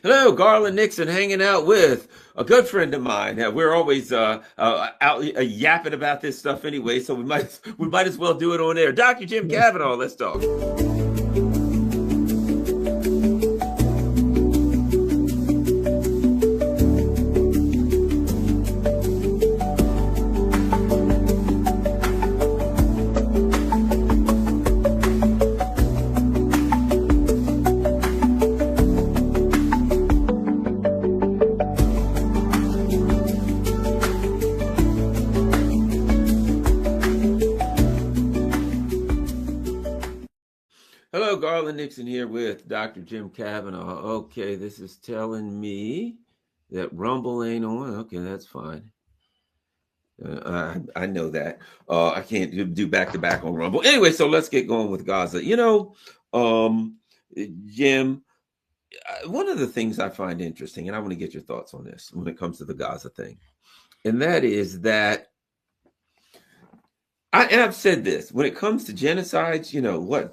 Hello, Garland Nixon, hanging out with a good friend of mine. We're always out yapping about this stuff anyway, so we might as well do it on air. Dr. Jim Kavanaugh, let's talk. Hello, Garland Nixon here with Dr. Jim Kavanaugh. Okay, this is telling me that Rumble ain't on. Okay, that's fine. I know that. I can't do back to back on Rumble. Anyway, so let's get going with Gaza. Jim, one of the things I find interesting, and I want to get your thoughts on this when it comes to the Gaza thing, and that is that I've said this when it comes to genocides,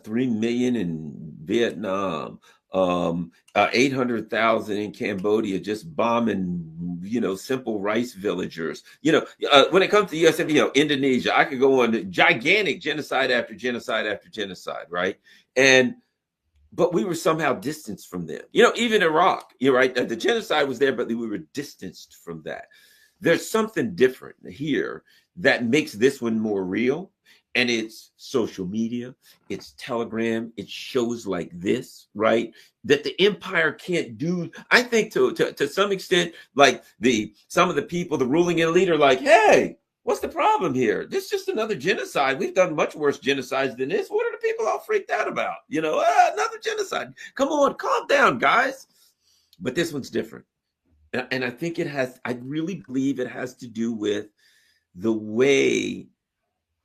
3 million in Vietnam, 800,000 in Cambodia, just bombing, simple rice villagers. When it comes to US, Indonesia, I could go on gigantic genocide after genocide after genocide, right? But we were somehow distanced from them. Even Iraq, you're right. The genocide was there, but we were distanced from that. There's something different here that makes this one more real. And it's social media, it's Telegram, it's shows like this, right? That the empire can't do. I think to some extent, like some of the people, the ruling elite are like, hey, what's the problem here? This is just another genocide. We've done much worse genocides than this. What are the people all freaked out about? Another genocide. Come on, calm down, guys. But this one's different. And I think I really believe it has to do with the way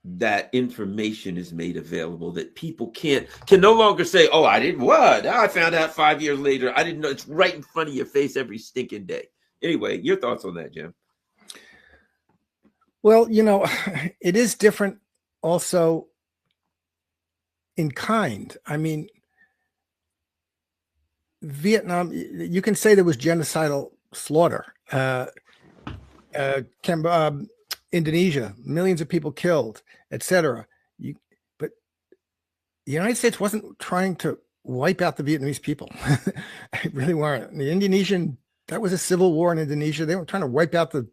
that information is made available, that people can no longer say, oh, I didn't what? I found out 5 years later. I didn't know. It's right in front of your face every stinking day. Anyway, your thoughts on that, Jim? Well, it is different also in kind. I mean, Vietnam, you can say there was genocidal slaughter. Indonesia, millions of people killed, etc. But the United States wasn't trying to wipe out the Vietnamese people. They really weren't. The Indonesian, that was a civil war in Indonesia. They weren't trying to wipe out the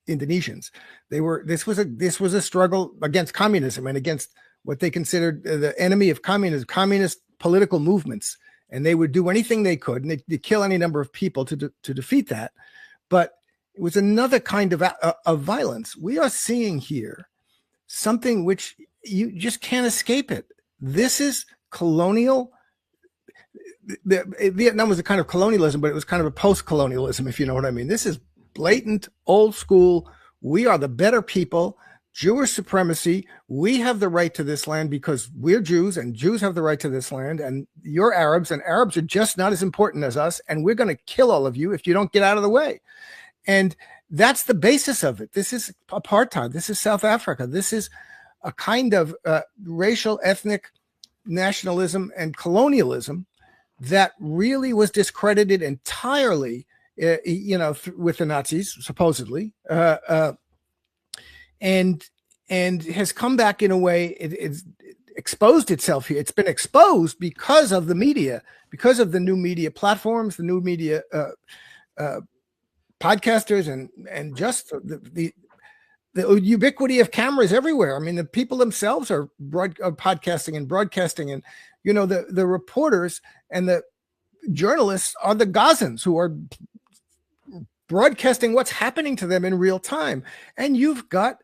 Indonesians. This was a struggle against communism and against what they considered the enemy of communism, communist political movements. And they would do anything they could, and they'd kill any number of people to defeat that. But it was another kind of violence. We are seeing here something which you just can't escape it. This is colonial. Vietnam was a kind of colonialism, but it was kind of a post-colonialism, if you know what I mean. This is blatant, old school. We are the better people. Jewish supremacy. We have the right to this land because we're Jews, and Jews have the right to this land, and you're Arabs, and Arabs are just not as important as us, and we're going to kill all of you if you don't get out of the way. And that's the basis of it. This is apartheid. This is South Africa. This is a kind of racial, ethnic nationalism and colonialism that really was discredited entirely, with the Nazis, supposedly, and has come back in a way. It's exposed itself here. It's been exposed because of the media, because of the new media platforms, the new media podcasters, and just the ubiquity of cameras everywhere. I mean, the people themselves are podcasting and broadcasting, and the reporters and the journalists are the Gazans who are broadcasting what's happening to them in real time. And you've got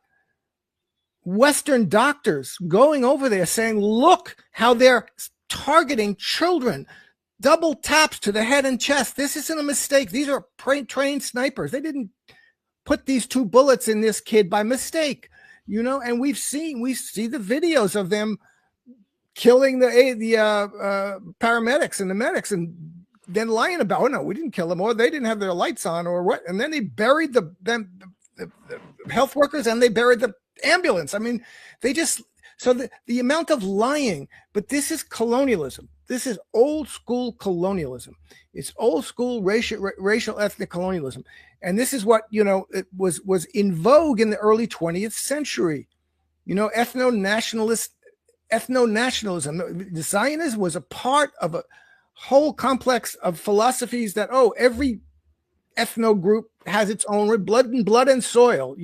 Western doctors going over there saying, look how they're targeting children. Double taps to the head and chest. This isn't a mistake. These are trained snipers. They didn't put these 2 bullets in this kid by mistake, and we see the videos of them killing the paramedics and the medics, and then lying about, oh no, we didn't kill them, or they didn't have their lights on, or what. And then they buried the health workers, and they buried the ambulance. I mean, they just, so the amount of lying, but this is colonialism. this is old school colonialism. It's old school racial ethnic colonialism. And this is what, it was in vogue in the early 20th century. Ethno-nationalism. Zionism was a part of a whole complex of philosophies that, every ethno group has its own blood and soil.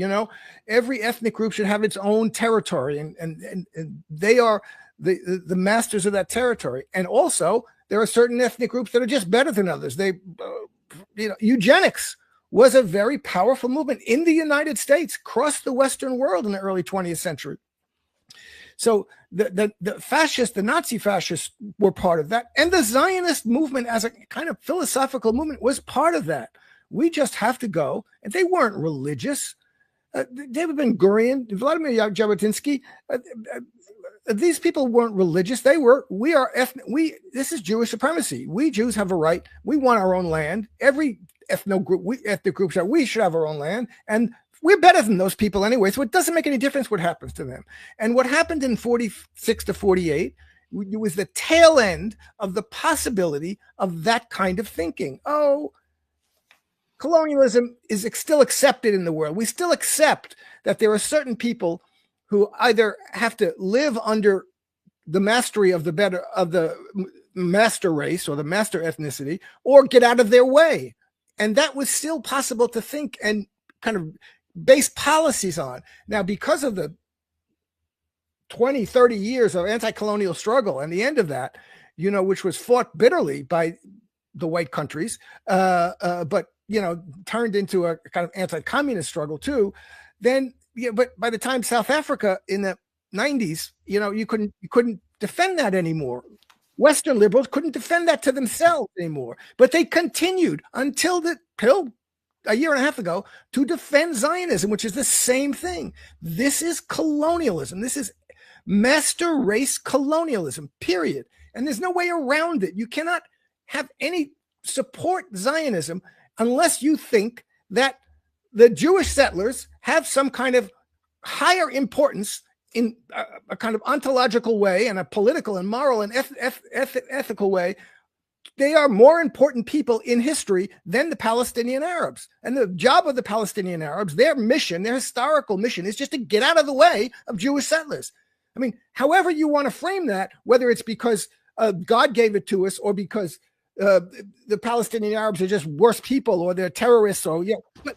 Every ethnic group should have its own territory, and they are the masters of that territory. And also, there are certain ethnic groups that are just better than others. Eugenics was a very powerful movement in the United States, across the Western world in the early 20th century. So the Nazi fascists were part of that. And the Zionist movement as a kind of philosophical movement was part of that. We just have to go. And they weren't religious. David Ben-Gurion, Vladimir Jabotinsky, these people weren't religious. This is Jewish supremacy. We Jews have a right. We want our own land. Every ethnic group said we should have our own land. And we're better than those people anyway, so it doesn't make any difference what happens to them. And what happened in 46 to 48 was the tail end of the possibility of that kind of thinking. Colonialism is still accepted in the world. We still accept that there are certain people who either have to live under the mastery of the master race or the master ethnicity, or get out of their way. And that was still possible to think and kind of base policies on. Now, because of the 20, 30 years of anti-colonial struggle and the end of that, which was fought bitterly by the white countries, but, turned into a kind of anti-communist struggle too, then, but by the time South Africa in the 90s, you couldn't defend that anymore. Western liberals couldn't defend that to themselves anymore, but they continued until a year and a half ago to defend Zionism, which is the same thing. This is colonialism. This is master race colonialism, period. And there's no way around it. You cannot have any support Zionism unless you think that the Jewish settlers have some kind of higher importance in a kind of ontological way and a political and moral and ethical way. They are more important people in history than the Palestinian Arabs. And the job of the Palestinian Arabs, their historical mission, is just to get out of the way of Jewish settlers. I mean, however you want to frame that, whether it's because God gave it to us or because the Palestinian Arabs are just worse people or they're terrorists, but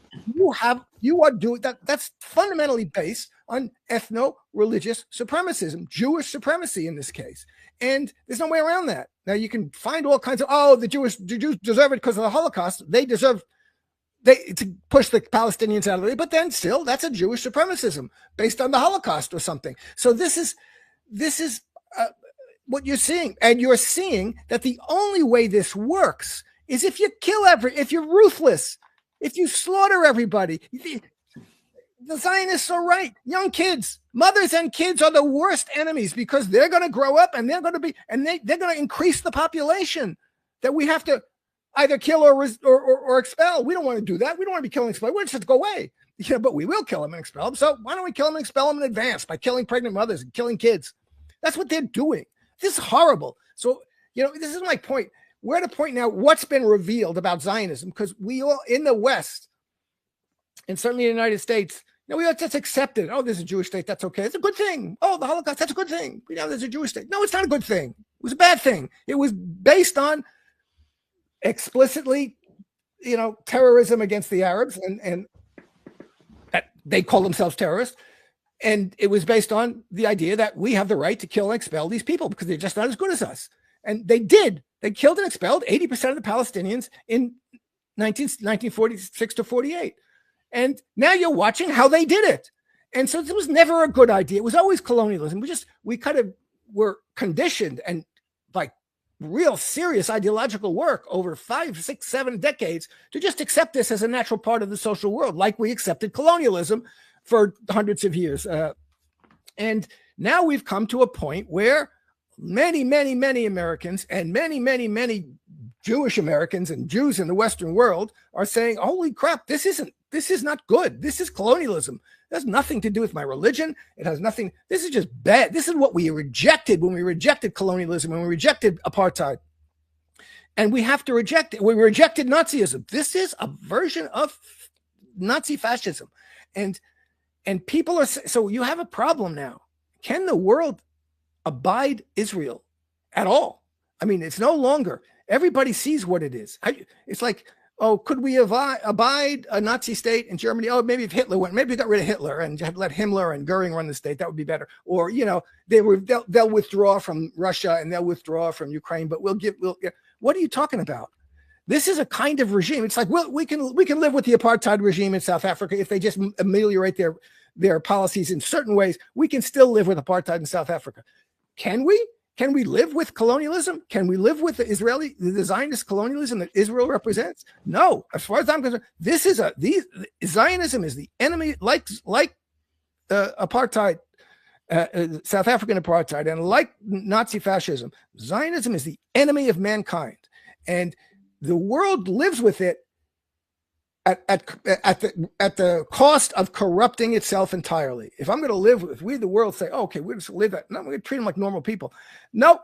you are doing that. That's fundamentally based on ethno-religious supremacism, Jewish supremacy in this case. And there's no way around that. Now you can find all kinds of, the Jews deserve it because of the Holocaust. They deserve to push the Palestinians out of the way, but then still that's a Jewish supremacism based on the Holocaust or something. So this is what you're seeing. And you're seeing that the only way this works is if you if you're ruthless, if you slaughter everybody. The Zionists are right. Young kids, mothers and kids are the worst enemies because they're going to grow up and they're going to increase the population that we have to either kill or expel. We don't want to do that. We don't want to be killing and expel. We want to just go away. But we will kill them and expel them. So why don't we kill them and expel them in advance by killing pregnant mothers and killing kids? That's what they're doing. This is horrible. So, this is my point. We're at a point now, what's been revealed about Zionism, because we all in the West, and certainly in the United States, we all just accept it. Oh, there's a Jewish state. That's okay. It's a good thing. Oh, the Holocaust. That's a good thing. There's a Jewish state. No, it's not a good thing. It was a bad thing. It was based on explicitly, terrorism against the Arabs, and they call themselves terrorists. And it was based on the idea that we have the right to kill and expel these people because they're just not as good as us. And they did. They killed and expelled 80% of the Palestinians in 1946 to 48. And now you're watching how they did it. And so it was never a good idea. It was always colonialism. We kind of were conditioned, and by real serious ideological work over 5, 6, 7 decades, to just accept this as a natural part of the social world, like we accepted colonialism for hundreds of years. And now we've come to a point where many, many, many Americans and many, many, many Jewish Americans and Jews in the Western world are saying, holy crap, this is not good. This is colonialism. It has nothing to do with my religion. It has nothing. This is just bad. This is what we rejected when we rejected colonialism, when we rejected apartheid. And we have to reject it. We rejected Nazism. This is a version of Nazi fascism. And people are, so you have a problem now. Can the world abide Israel at all? I mean, it's no longer, everybody sees what it is. It's like, oh, could we abide a Nazi state in Germany? Oh, maybe if Hitler went, maybe we got rid of Hitler and let Himmler and Goering run the state, that would be better. Or, you know, they'll withdraw from Russia and they'll withdraw from Ukraine, but what are you talking about? This is a kind of regime. It's like, well, we can live with the apartheid regime in South Africa if they just ameliorate their policies in certain ways. We can still live with apartheid in South Africa. Can we? Can we live with colonialism? Can we live with the Zionist colonialism that Israel represents? No. As far as I'm concerned, Zionism is the enemy, like apartheid, South African apartheid, and like Nazi fascism. Zionism is the enemy of mankind, and the world lives with it at the cost of corrupting itself entirely. If I'm going to live with, we the world say, oh, okay, we're just live that. No, we're going to treat them like normal people. No.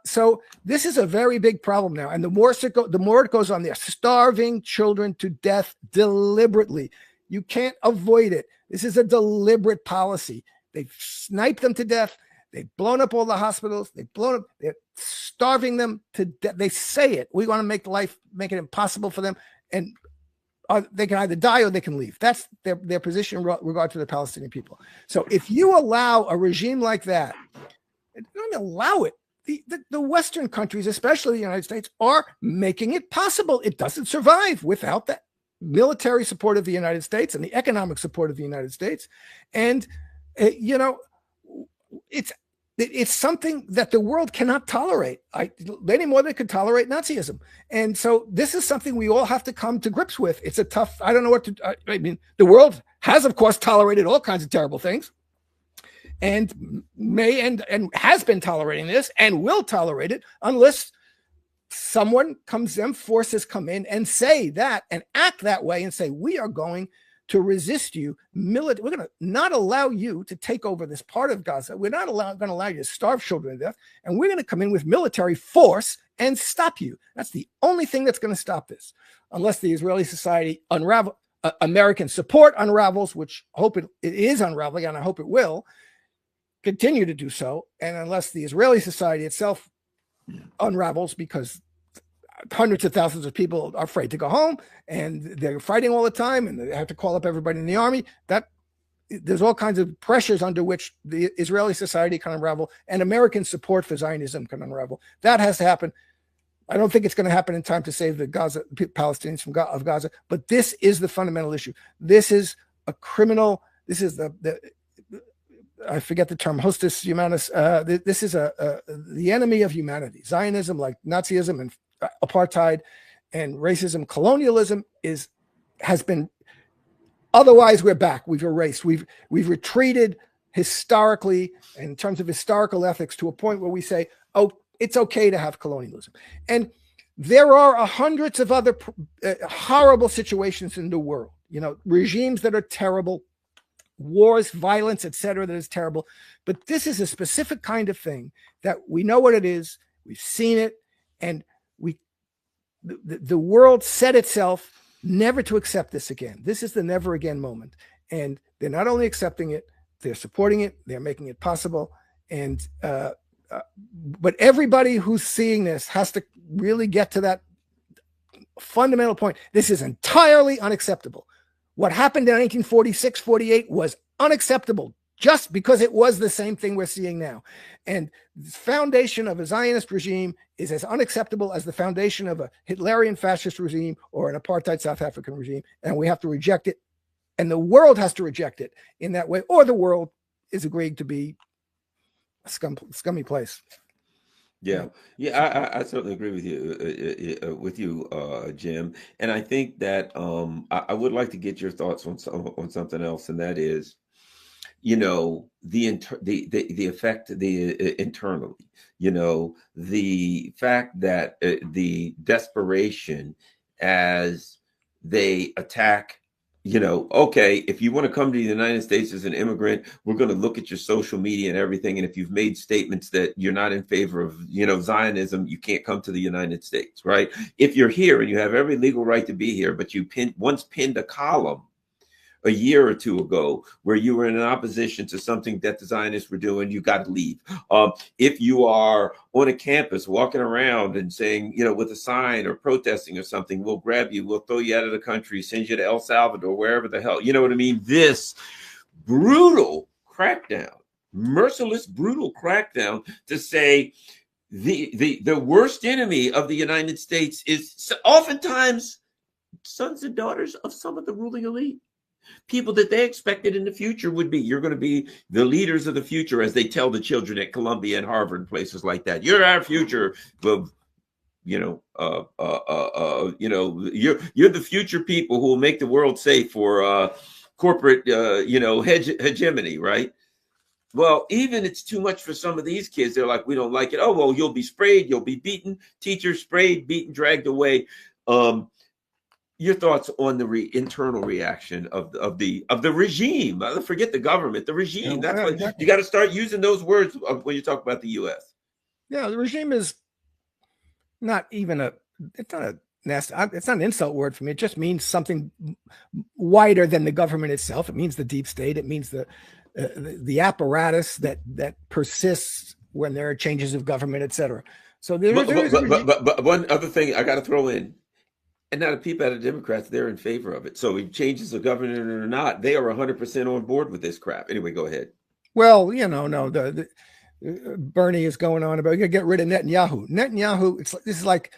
So this is a very big problem now. And the more it goes on, they're starving children to death deliberately. You can't avoid it. This is a deliberate policy. They've sniped them to death. They've blown up all the hospitals. They're starving them to death. They say it. We want to make it impossible for them. And they can either die or they can leave. That's their position in regard to the Palestinian people. So if you allow a regime like that, don't allow it. The Western countries, especially the United States, are making it possible. It doesn't survive without the military support of the United States and the economic support of the United States. And, it's something that the world cannot tolerate any more than it could tolerate Nazism. And so this is something we all have to come to grips with. It's a tough, I don't know what to, I mean, the world has, of course, tolerated all kinds of terrible things and may and has been tolerating this and will tolerate it unless forces come in and say that and act that way and say, we are going to resist you. We're going to not allow you to take over this part of Gaza. We're not going to allow you to starve children to death. And we're going to come in with military force and stop you. That's the only thing that's going to stop this. Unless the Israeli society American support unravels, which I hope it is unraveling, and I hope it will continue to do so. And unless the Israeli society itself unravels, because hundreds of thousands of people are afraid to go home and they're fighting all the time and they have to call up everybody in the army, that there's all kinds of pressures under which the Israeli society can unravel and American support for Zionism can unravel. That has to happen. I don't think it's going to happen in time to save the Palestinians of Gaza, but this is the fundamental issue. This is a criminal. This is I forget the term, hostis humanus. This is the enemy of humanity. Zionism, like Nazism and apartheid and racism, colonialism has been. Otherwise, we're back. We've erased. We've retreated historically in terms of historical ethics to a point where we say, oh, it's okay to have colonialism. And there are hundreds of other horrible situations in the world. Regimes that are terrible, wars, violence, etc., that is terrible. But this is a specific kind of thing that we know what it is. We've seen it, and the world set itself never to accept this again. This is the never again moment. And they're not only accepting it, they're supporting it, they're making it possible. And but everybody who's seeing this has to really get to that fundamental point. This is entirely unacceptable. What happened in 1946, 48 was unacceptable just because it was the same thing we're seeing now. And the foundation of a Zionist regime is as unacceptable as the foundation of a Hitlerian fascist regime or an apartheid South African regime. And we have to reject it. And the world has to reject it in that way, or the world is agreeing to be a scummy place. Yeah. I certainly agree with you, Jim. And I think that I would like to get your thoughts on something else, and that is, the effect internally, the fact that the desperation as they attack, okay, if you want to come to the United States as an immigrant, we're going to look at your social media and everything. And if you've made statements that you're not in favor of, Zionism, you can't come to the United States, right? If you're here and you have every legal right to be here, but you once pinned a column a year or two ago where you were in opposition to something that the Zionists were doing, you got to leave. If you are on a campus walking around and saying, with a sign or protesting or something, we'll grab you, we'll throw you out of the country, send you to El Salvador, wherever the hell, you know what I mean? This brutal crackdown, merciless, brutal crackdown to say the worst enemy of the United States is oftentimes sons and daughters of some of the ruling elite. People that they expected in the future would be, you're going to be the leaders of the future, as they tell the children at Columbia and Harvard and places like that. You're our future. You're the future people who will make the world safe for corporate, hegemony, right? Well, even it's too much for some of these kids. They're like, we don't like it. Oh, well, you'll be sprayed, you'll be beaten, teachers sprayed, beaten, dragged away. Your thoughts on the internal reaction of the regime? Forget the government, the regime. That's what exactly. You got to start using those words when you talk about the U.S. Yeah, the regime is not even it's not an insult word for me. It just means something wider than the government itself. It means the deep state. It means the apparatus that persists when there are changes of government, etc. So but one other thing I got to throw in. And now the people out of Democrats, they're in favor of it. So he changes the government or not, they are 100% on board with this crap. Anyway, go ahead. Well, no, the Bernie is going on about, you gotta get rid of Netanyahu. This is like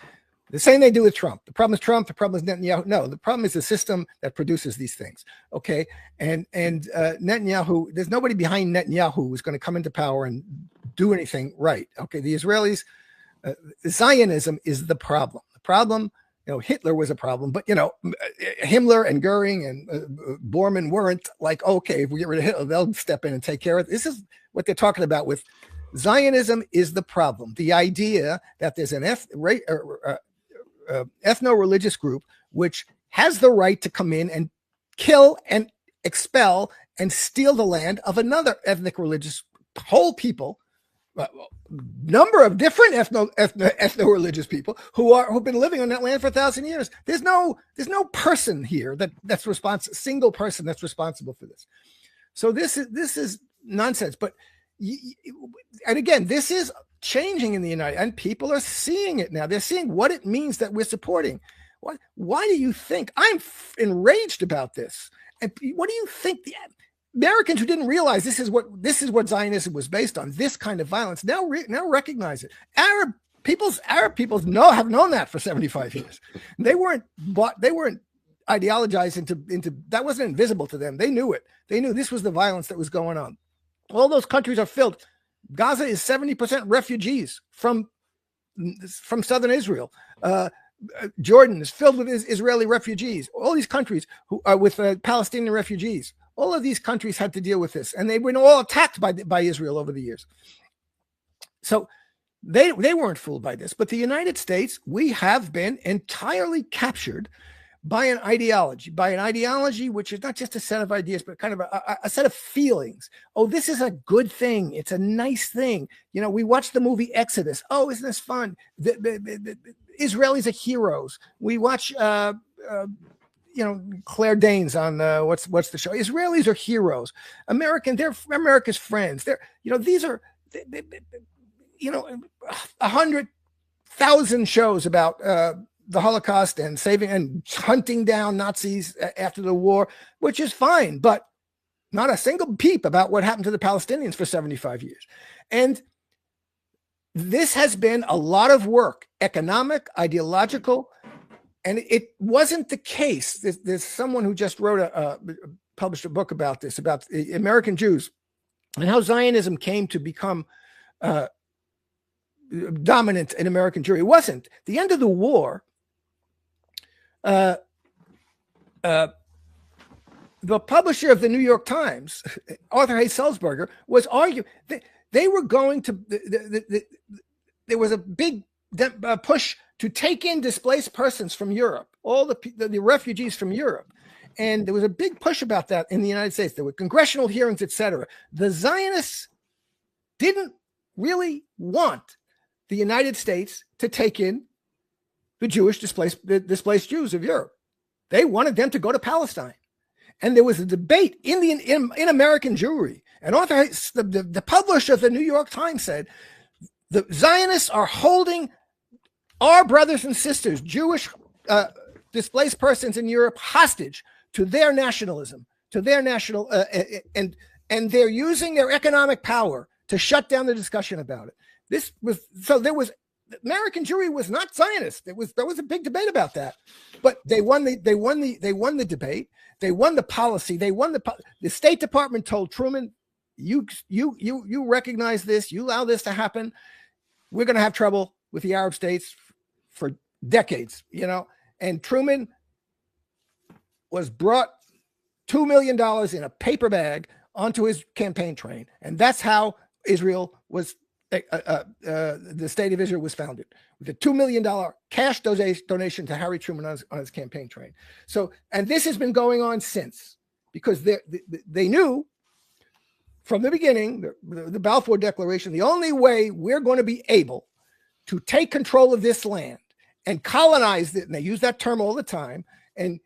the same they do with Trump. The problem is Trump, the problem is Netanyahu. No, the problem is the system that produces these things. Okay. And Netanyahu, there's nobody behind Netanyahu who's going to come into power and do anything right. Okay. The Israelis, Zionism is the problem. The problem, Hitler was a problem, but Himmler and Goering and Bormann weren't like, okay, if we get rid of Hitler, they'll step in and take care of it. This is what they're talking about with Zionism is the problem. The idea that there's an ethno-religious group which has the right to come in and kill and expel and steal the land of another ethnic religious whole people, number of different ethno-religious people who've been living on that land for 1,000 years. There's no person here that's responsible, single person that's responsible for this. So this is nonsense. But and again, this is changing in the United, and people are seeing it now. They're seeing what it means that we're supporting. Why do you think I'm enraged about this? And what do you think the Americans who didn't realize this is what Zionism was based on, this kind of violence, now recognize it. Arab peoples have known that for 75 years. They weren't ideologized into that. Wasn't invisible to them. They knew it. They knew this was the violence that was going on. All those countries are filled. Gaza is 70% refugees from southern Israel. Jordan is filled with Israeli refugees. All these countries who are with Palestinian refugees. All of these countries had to deal with this, and they've been all attacked by Israel over the years. So they weren't fooled by this. But the United States, we have been entirely captured by an ideology which is not just a set of ideas, but kind of a set of feelings. Oh, this is a good thing. It's a nice thing. We watched the movie Exodus. Oh, isn't this fun? The Israelis are heroes. We watch Claire Danes on what's the show? Israelis are heroes. They're America's friends. These are 100,000 shows about the Holocaust and saving and hunting down Nazis after the war, which is fine, but not a single peep about what happened to the Palestinians for 75 years. And this has been a lot of work, economic, ideological. And it wasn't the case. There's someone who just published a book about this, about American Jews and how Zionism came to become dominant in American Jewry. It wasn't. The end of the war, the publisher of the New York Times, Arthur Hay Sulzberger, was arguing that they were going to, there was a big push to take in displaced persons from Europe, all the refugees from Europe. And there was a big push about that in the United States. There were congressional hearings, etc. The Zionists didn't really want the United States to take in the displaced Jews of Europe. They wanted them to go to Palestine. And there was a debate in American Jewry. And the publisher of the New York Times said, the Zionists are holding our brothers and sisters, Jewish displaced persons in Europe, hostage to their nationalism, to their national, and they're using their economic power to shut down the discussion about it. American Jewry was not Zionist. There was a big debate about that, but they won the debate. They won the policy. The State Department told Truman, you recognize this, you allow this to happen, we're going to have trouble with the Arab states for decades, and Truman was brought $2 million in a paper bag onto his campaign train. And that's how Israel was, the state of Israel was founded, with a $2 million cash donation to Harry Truman on his campaign train. So, and this has been going on since, because they knew from the beginning, the Balfour Declaration, the only way we're going to be able to take control of this land and colonize it, and they use that term all the time, and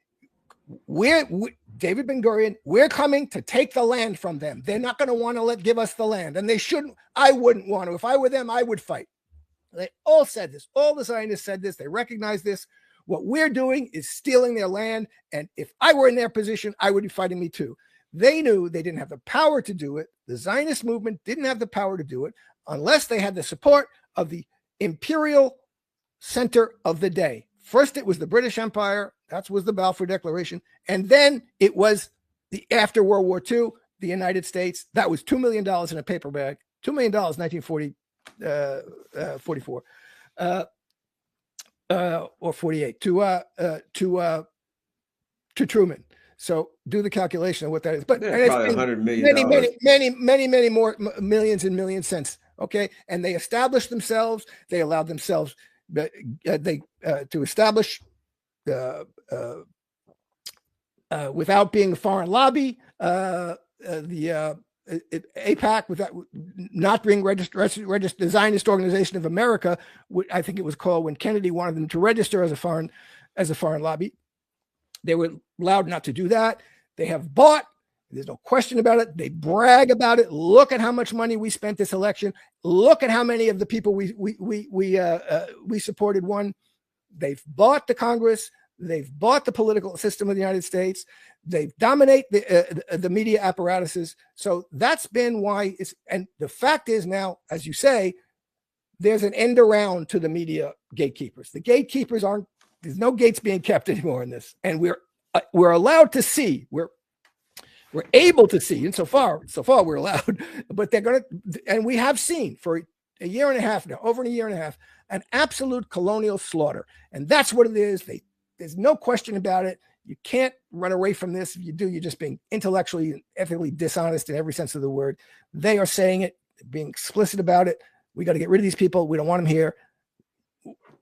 David Ben-Gurion, we're coming to take the land from them. They're not going to want to give us the land, and they shouldn't. I wouldn't want to. If I were them, I would fight. They all said this. All the Zionists said this. They recognize this. What we're doing is stealing their land, and if I were in their position, I would be fighting me too. They knew they didn't have the power to do it. The Zionist movement didn't have the power to do it unless they had the support of the imperial center of the day. First, it was the British Empire. That was the Balfour Declaration. And then it was after World War II, the United States. That was $2 million in a paper bag. $2 million in 1944 or 48 to Truman. So do the calculation of what that is. But probably $100 million. Many more millions and millions since. Okay. And they established themselves. They allowed themselves to establish without being a foreign lobby, the AIPAC, without not being registered, the Zionist Organization of America, I think it was called, when Kennedy wanted them to register as a foreign lobby. They were allowed not to do that. They have bought. There's no question about it. They brag about it. Look at how much money we spent this election. Look at how many of the people we supported won. They've bought the Congress. They've bought the political system of the United States. They dominate the media apparatuses. So that's been why it's. And the fact is now, as you say, there's an end around to the media gatekeepers. The gatekeepers aren't. There's no gates being kept anymore in this, and we're allowed to see. We're able to see, and so far we're allowed. But they're going to, and we have seen for a year and a half now, over a year and a half, an absolute colonial slaughter, and that's what it is. There's no question about it. You can't run away from this. If you do, you're just being intellectually and ethically dishonest in every sense of the word. They are saying it, being explicit about it. We got to get rid of these people. We don't want them here.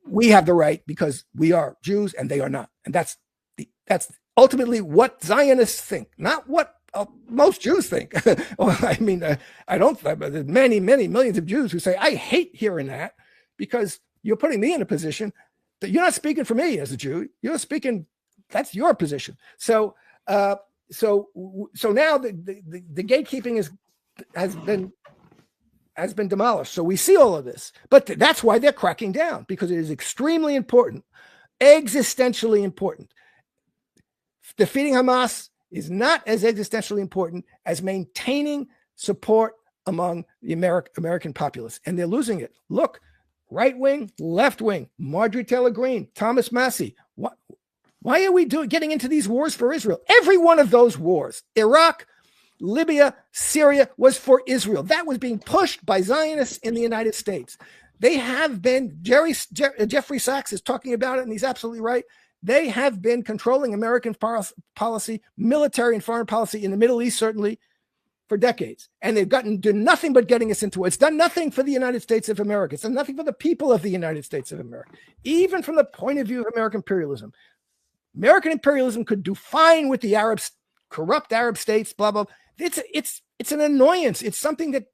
We have the right because we are Jews and they are not. And that's ultimately what Zionists think, not what most Jews think. I mean, there's many millions of Jews who say, I hate hearing that because you're putting me in a position that you're not speaking for me as a Jew. You're speaking, that's your position. So now the gatekeeping has been demolished. So we see all of this, but that's why they're cracking down, because it is extremely important, existentially important. Defeating Hamas is not as existentially important as maintaining support among the American populace, and they're losing it. Look, right wing, left wing, Marjorie Taylor Greene, Thomas Massie. Why are we getting into these wars for Israel? Every one of those wars, Iraq, Libya, Syria, was for Israel. That was being pushed by Zionists in the United States. They have been, Jeffrey Sachs is talking about it, and he's absolutely right. They have been controlling American policy, military and foreign policy in the Middle East, certainly, for decades. And they've done nothing but getting us into it. It's done nothing for the United States of America. It's done nothing for the people of the United States of America. Even from the point of view of American imperialism could do fine with the Arabs, corrupt Arab states, blah, blah. It's an annoyance. It's something that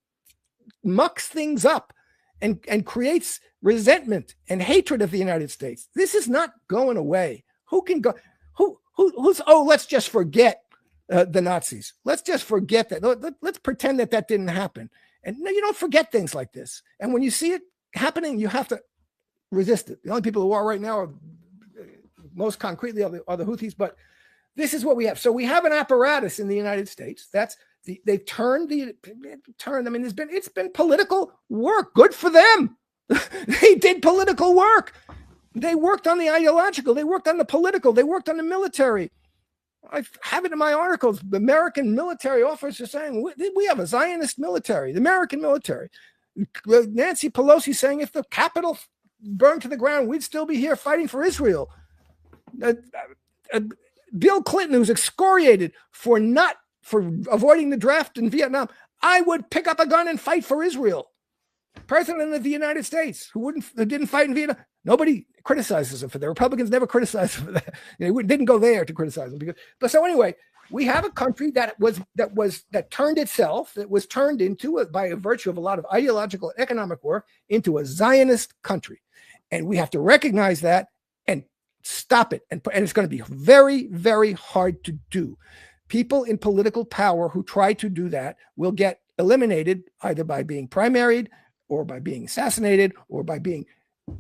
mucks things up and creates resentment and hatred of the United States. This is not going away. Who can go? Who's? Oh, let's just forget the Nazis. Let's just forget that. Let's pretend that didn't happen. And no, you don't forget things like this. And when you see it happening, you have to resist it. The only people who are right now are most concretely are the Houthis, but this is what we have. So we have an apparatus in the United States they've turned. I mean, it's been political work. Good for them. They did political work. They worked on the ideological. They worked on the political. They worked on the military. I have it in my articles. The American military officers are saying we have a Zionist military, the American military. Nancy Pelosi saying if the Capitol burned to the ground, we'd still be here fighting for Israel. Bill Clinton, who's excoriated for avoiding the draft in Vietnam, I would pick up a gun and fight for Israel. President of the United States, who didn't fight in Vietnam. Nobody criticizes him for that. Republicans never criticized him for that. Didn't go there to criticize him. But so anyway, we have a country that turned itself, that was turned into, by virtue of a lot of ideological and economic work, into a Zionist country. And we have to recognize that and stop it. And it's going to be very, very hard to do. People in political power who try to do that will get eliminated either by being primaried or by being assassinated or by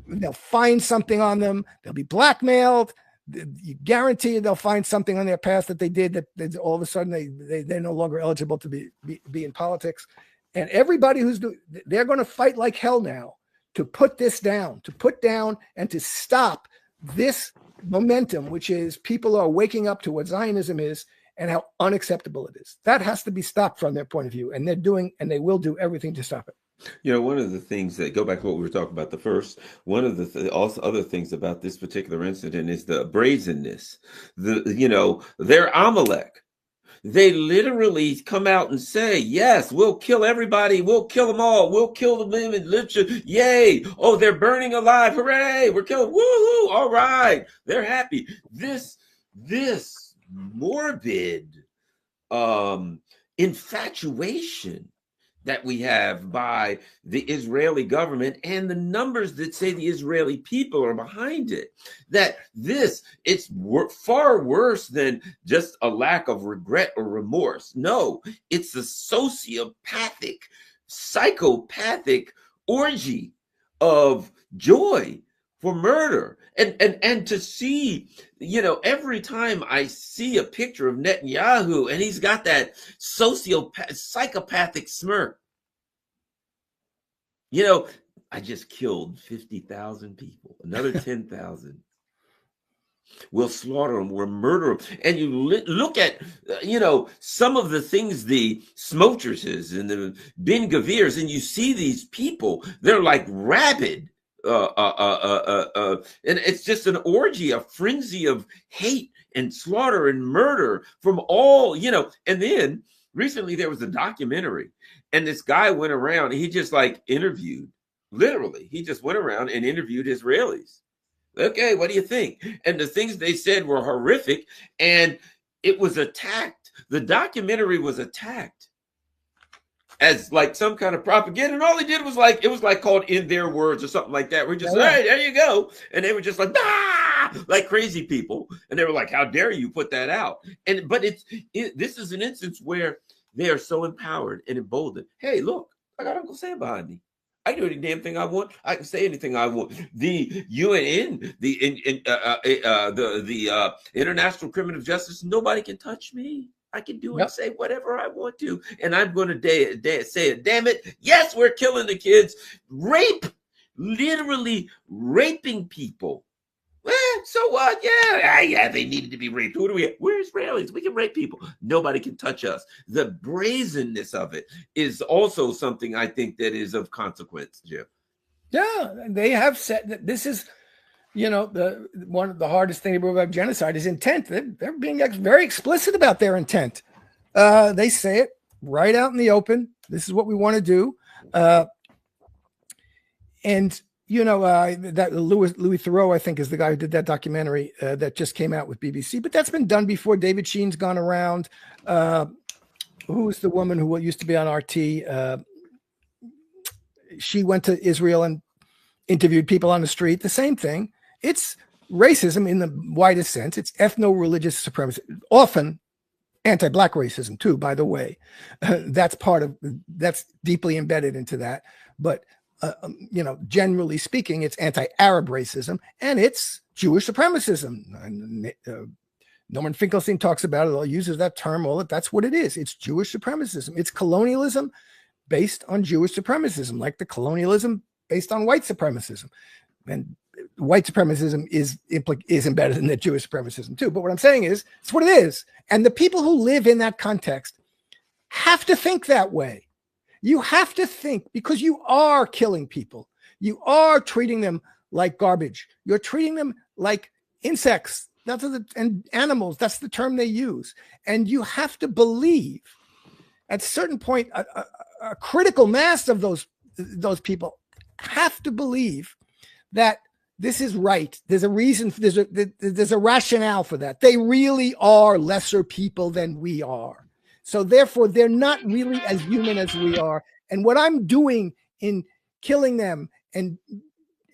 they'll find something on them. They'll be blackmailed. You guarantee they'll find something on their past that they did that all of a sudden they're no longer eligible to be in politics. And everybody they're going to fight like hell now to put this down, and to stop this momentum, which is people are waking up to what Zionism is and how unacceptable it is. That has to be stopped from their point of view, and they will do everything to stop it. One of the things that go back to what we were talking about the first, one of the also other things about this particular incident is the brazenness. They're Amalek. They literally come out and say, yes, we'll kill everybody. We'll kill them all. We'll kill the women. Yay. Oh, they're burning alive. Hooray. We're killing. Woohoo. All right. They're happy. This morbid infatuation that we have by the Israeli government and the numbers that say the Israeli people are behind it, it's far worse than just a lack of regret or remorse. No, it's a psychopathic orgy of joy for murder. And to see, every time I see a picture of Netanyahu and he's got that psychopathic smirk, I just killed 50,000 people, another 10,000. We'll slaughter them, we'll murder them. And you look at, some of the things the Smotriches and the Ben Gavirs, and you see these people, they're like rabid. And it's just an orgy, a frenzy of hate and slaughter and murder from all, and then recently there was a documentary and this guy went around, he just interviewed, literally, he just went around and interviewed Israelis. Okay, what do you think? And the things they said were horrific, and it was attacked. The documentary was attacked as some kind of propaganda, and all they did was it was called In Their Words or something like that. We're just hey, there you go, and they were just like crazy people, and they were like, how dare you put that out? But this is an instance where they are so empowered and emboldened. Hey, look, I got Uncle Sam behind me. I can do any damn thing I want. I can say anything I want. The UN, the International Criminal Justice, nobody can touch me. I can do and say whatever I want to. And I'm going to say it. Damn it. Yes, we're killing the kids. Rape. Literally raping people. Well, so what? Yeah, they needed to be raped. Who do we have? We're Israelis. We can rape people. Nobody can touch us. The brazenness of it is also something I think that is of consequence, Jim. Yeah, they have said that this is, one of the hardest thing about genocide is intent. They're being very explicit about their intent. They say it right out in the open. This is what we want to do. That Louis Theroux, I think, is the guy who did that documentary that just came out with BBC. But that's been done before. David Sheen's gone around. Who is the woman who used to be on RT? She went to Israel and interviewed people on the street. The same thing. It's racism in the widest sense. It's ethno-religious supremacy. Often anti-Black racism too, by the way. That's deeply embedded into that. But generally speaking, it's anti-Arab racism and it's Jewish supremacism. Norman Finkelstein talks about it, or uses that term. That's what it is. It's Jewish supremacism. It's colonialism based on Jewish supremacism, like the colonialism based on white supremacism. And white supremacism is embedded in the Jewish supremacism too. But what I'm saying is, it's what it is. And the people who live in that context have to think that way. You have to think, because you are killing people. You are treating them like garbage. You're treating them like insects. And animals. That's the term they use. And you have to believe at a certain point, a critical mass of those people have to believe that this is right. There's a reason. There's a rationale for that. They really are lesser people than we are. So therefore, they're not really as human as we are. And what I'm doing in killing them and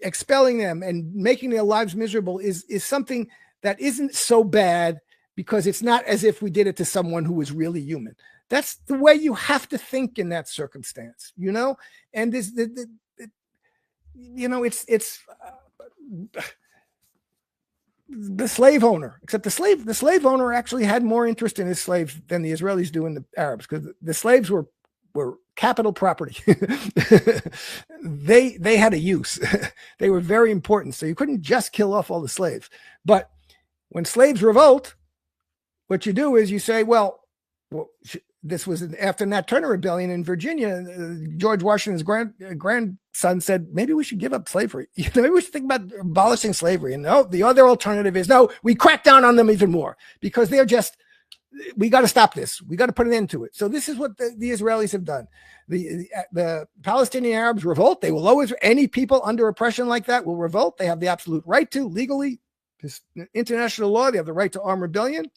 expelling them and making their lives miserable is something that isn't so bad, because it's not as if we did it to someone who was really human. That's the way you have to think in that circumstance, And it's the slave owner, except the slave owner actually had more interest in his slaves than the Israelis do in the Arabs, because the slaves were capital property. They had a use. They were very important. So you couldn't just kill off all the slaves. But when slaves revolt, what you do is you say, well, this was after Nat Turner Rebellion in Virginia. George Washington's grandson said, maybe we should give up slavery. Maybe we should think about abolishing slavery. And no, the other alternative is, no, we crack down on them even more, because we got to stop this. We got to put an end to it. So this is what the Israelis have done. The Palestinian Arabs revolt. They will always, any people under oppression like that will revolt. They have the absolute right to, legally, international law. They have the right to armed rebellion.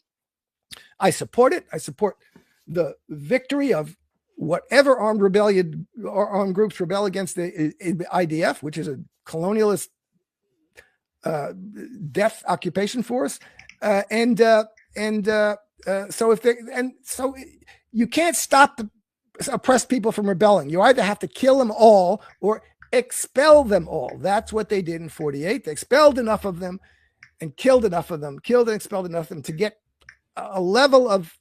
I support it. I support the victory of whatever armed rebellion or armed groups rebel against the IDF, which is a colonialist death occupation force. So you can't stop the oppressed people from rebelling. You either have to kill them all or expel them all. That's what they did in 1948. They expelled enough of them and killed and expelled enough of them to get a level of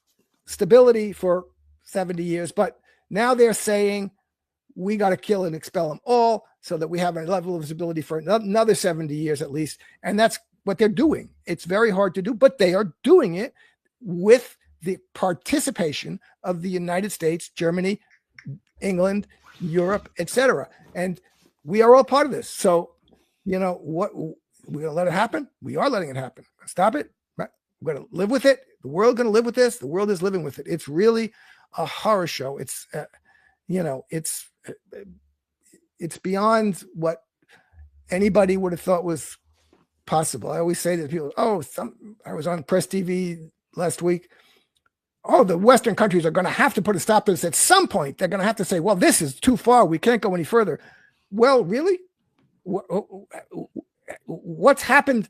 stability for 70 years. But now they're saying we got to kill and expel them all so that we have a level of stability for another 70 years at least. And that's what they're doing. It's very hard to do, but they are doing it with the participation of the United States, Germany, England, Europe, etc. And we are all part of this. So, what, we're going to let it happen? We are letting it happen. Stop it. Right? We're going to live with it. The world going to live with this. The world is living with it. It's really a horror show. It's, it's beyond what anybody would have thought was possible. I always say to people, I was on Press TV last week. The Western countries are going to have to put a stop to this at some point. They're going to have to say, well, this is too far. We can't go any further. Well, really? What's happened?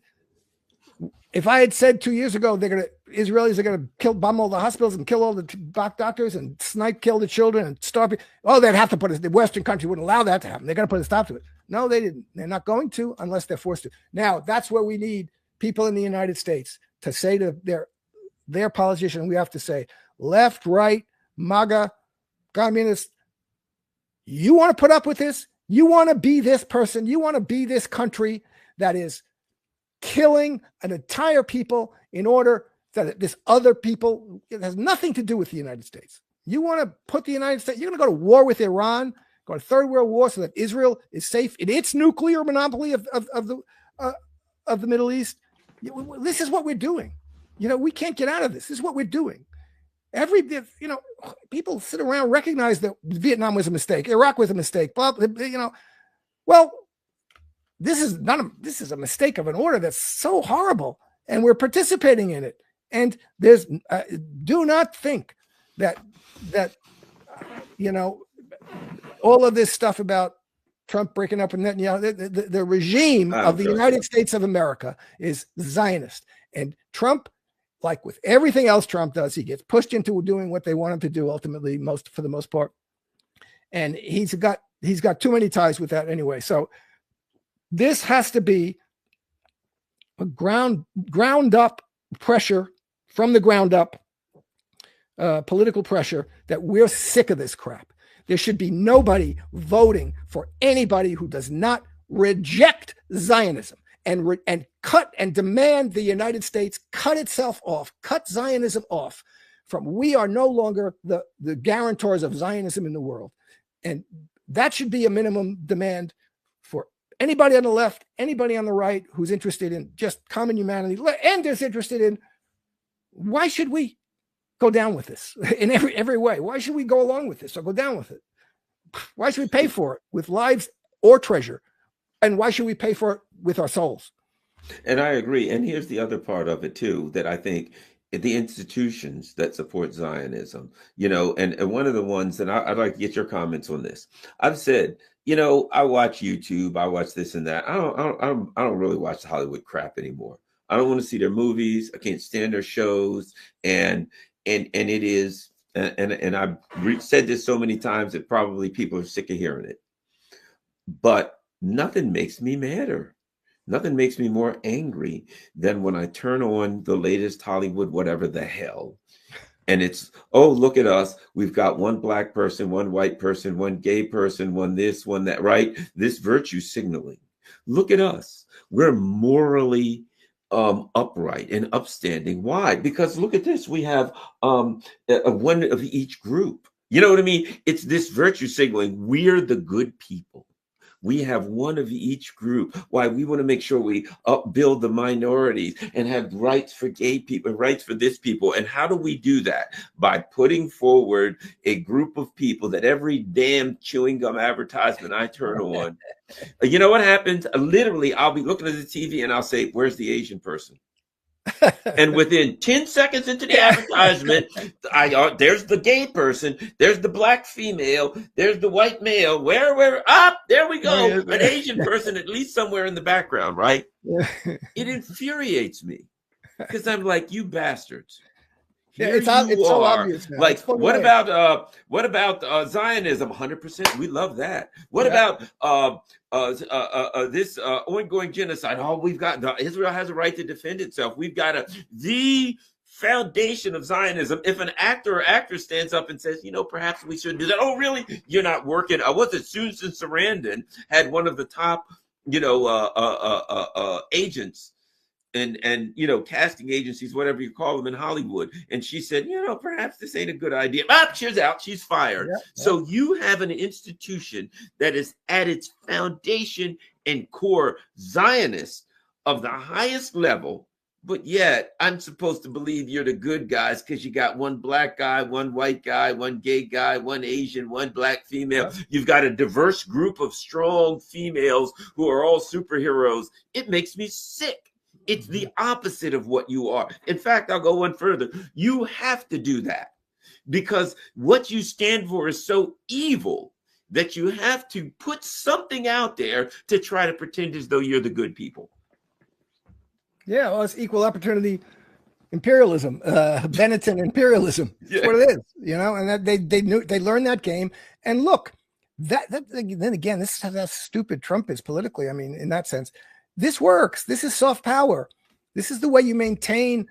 If I had said 2 years ago, Israelis are going to bomb all the hospitals and kill all the doctors and kill the children and starve people. They'd have to the Western country wouldn't allow that to happen. They're going to put a stop to it. No, they didn't. They're not going to unless they're forced to. Now, that's where we need people in the United States to say to their politician, we have to say, left, right, MAGA, communist, you want to put up with this? You want to be this person? You want to be this country that is killing an entire people in order that this other people, it has nothing to do with the United States. You want to put the United States, you're going to go to war with Iran, go to Third World War so that Israel is safe in its nuclear monopoly of of the Middle East, this is what we're doing. We can't get out of this. This is what we're doing. People sit around, recognize that Vietnam was a mistake, Iraq was a mistake, well, this is a mistake of an order that's so horrible, and we're participating in it. And do not think that all of this stuff about Trump breaking up with Netanyahu, the regime of the United States of America is Zionist, and Trump, like with everything else Trump does, he gets pushed into doing what they want him to do ultimately, for the most part. And he's got too many ties with that anyway. So this has to be a ground up pressure from the ground up, political pressure, that we're sick of this crap. There should be nobody voting for anybody who does not reject Zionism and cut and demand the United States cut itself off, cut Zionism off from. We are no longer the guarantors of Zionism in the world. And that should be a minimum demand for anybody on the left, anybody on the right who's interested in just common humanity and is interested in, why should we go down with this in every way? Why should we go along with this or go down with it? Why should we pay for it with lives or treasure? And why should we pay for it with our souls? And I agree. And here's the other part of it too, that I think the institutions that support Zionism, and one of the ones, and I'd like to get your comments on this. I've said, I watch YouTube, I watch this and that. I don't really watch the Hollywood crap anymore. I don't want to see their movies. I can't stand their shows. And it is, and I've said this so many times that probably people are sick of hearing it. But nothing makes me madder. Nothing makes me more angry than when I turn on the latest Hollywood, whatever the hell. And it's, oh, look at us. We've got one black person, one white person, one gay person, one this, one that, right? This virtue signaling. Look at us. We're morally upright and upstanding. Why? Because look at this. We have one of each group. You know what I mean? It's this virtue signaling. We're the good people. We have one of each group. Why? We want to make sure we upbuild the minorities and have rights for gay people, rights for this people. And how do we do that? By putting forward a group of people that every damn chewing gum advertisement I turn on, you know what happens? Literally, I'll be looking at the TV and I'll say, where's the Asian person? And within 10 seconds into the advertisement, there's the gay person, there's the black female, there's the white male. Where up? There we go. An Asian person, at least somewhere in the background, right? It infuriates me because I'm like, you bastards. It's so obvious now. Like, what about Zionism? 100%. We love that. What about this ongoing genocide? Oh, we've got Israel has a right to defend itself. We've got the foundation of Zionism. If an actor or actress stands up and says, perhaps we shouldn't do that. Oh, really? You're not working. Was it Susan Sarandon had one of the top, agents and casting agencies, whatever you call them in Hollywood. And she said, perhaps this ain't a good idea. She's out, she's fired. Yeah. So you have an institution that is at its foundation and core Zionist of the highest level, but yet I'm supposed to believe you're the good guys because you got one black guy, one white guy, one gay guy, one Asian, one black female. Yeah. You've got a diverse group of strong females who are all superheroes. It makes me sick. It's the opposite of what you are. In fact, I'll go one further. You have to do that because what you stand for is so evil that you have to put something out there to try to pretend as though you're the good people. Yeah, well, it's equal opportunity imperialism, Benetton imperialism. That's what it is, and that they learned that game. And look, then again, this is how stupid Trump is politically. I mean, in that sense. This works. This is soft power. This is the way you maintain.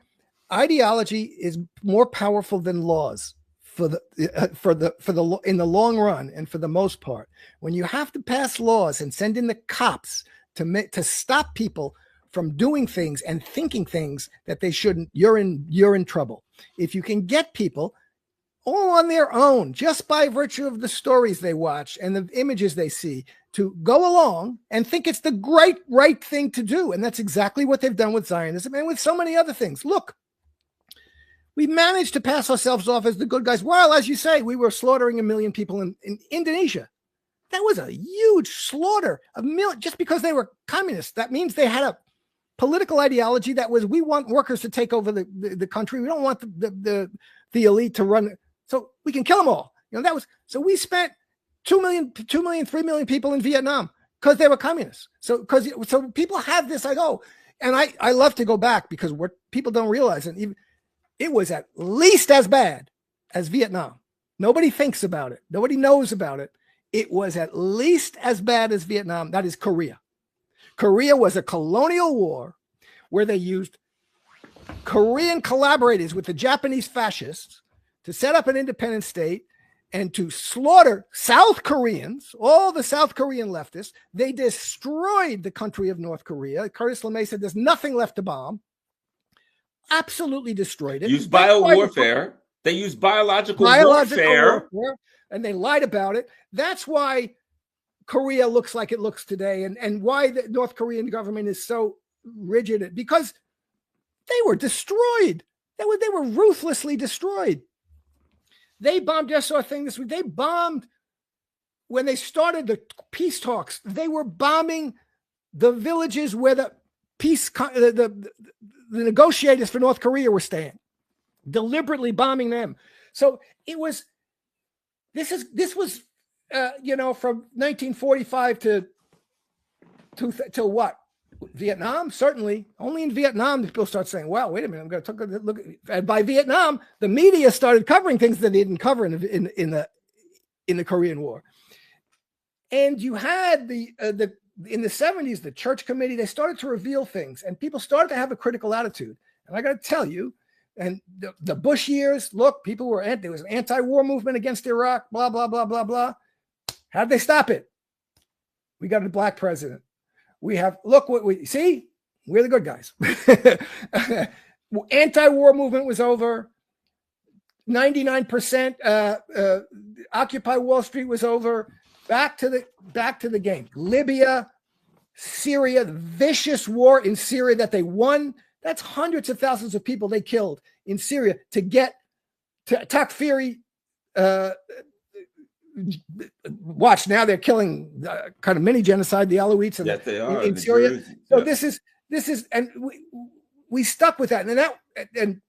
Ideology is more powerful than laws in the long run and for the most part. When you have to pass laws and send in the cops to stop people from doing things and thinking things that they shouldn't, you're in trouble. If you can get people all on their own, just by virtue of the stories they watch and the images they see, to go along and think it's the great right thing to do. And that's exactly what they've done with Zionism and with so many other things. Look, we managed to pass ourselves off as the good guys. Well, as you say, we were slaughtering 1 million people in Indonesia. That was a huge slaughter of million just because they were communists. That means they had a political ideology that was, we want workers to take over the country. We don't want the elite to run. So we can kill them all. You know, that was, so we spent 2 million, 3 million people in Vietnam because they were communists. So people have this like, oh, and I love to go back because what people don't realize, and even it was at least as bad as Vietnam. Nobody thinks about it. Nobody knows about it. It was at least as bad as Vietnam. That is Korea. Korea was a colonial war where they used Korean collaborators with the Japanese fascists to set up an independent state and to slaughter South Koreans, all the South Korean leftists. They destroyed the country of North Korea. Curtis LeMay said there's nothing left to bomb. Absolutely destroyed it. Used biowarfare. They used biological warfare. And they lied about it. That's why Korea looks like it looks today, and why the North Korean government is so rigid, because they were destroyed. They were ruthlessly destroyed. They bombed, just saw a thing this week. They bombed when they started the peace talks. They were bombing the villages where the negotiators for North Korea were staying, deliberately bombing them. So it was, this was, from 1945 to what? Vietnam, certainly. Only in Vietnam did people start saying, "Wow, wait a minute, I'm going to take a look." And by Vietnam, the media started covering things that they didn't cover in the Korean War. And you had in the 70s, the Church Committee, they started to reveal things, and people started to have a critical attitude. And I got to tell you, and the Bush years, look, people were there was an anti-war movement against Iraq, blah blah blah blah blah. How did they stop it? We got a black president. We have, look what we see, we're the good guys. Anti-war movement was over. 99% Occupy Wall Street was over. Back to the game. Libya, Syria, the vicious war in Syria that they won. That's hundreds of thousands of people they killed in Syria to get to Takfiri. Watch, now they're killing kind of mini genocide, the Alawites, and yes, they are in Syria. Jersey. So Yep. this is, and we stuck with that, and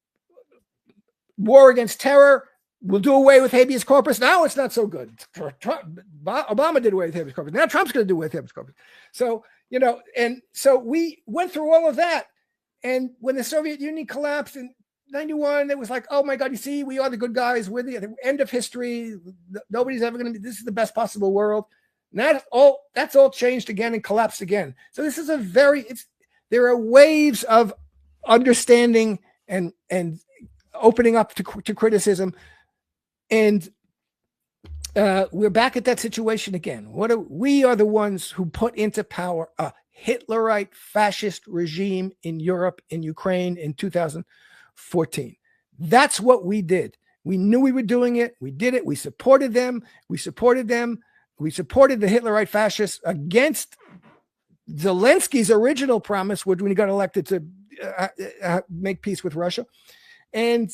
war against terror. We'll do away with habeas corpus. Now it's not so good. Obama did away with habeas corpus. Now Trump's going to do away with habeas corpus. So and so we went through all of that. And when the Soviet Union collapsed in 91, it was like, oh my God, you see, we are the good guys. We're the end of history. Nobody's ever going to be, this is the best possible world. And that's all changed again and collapsed again. So this is there are waves of understanding and opening up to criticism. And we're back at that situation again. We are the ones who put into power a Hitlerite fascist regime in Europe, in Ukraine in 2014. That's what we did. We knew we were doing it. We did it. We supported them. We supported the Hitlerite fascists against Zelensky's original promise when he got elected to make peace with Russia. And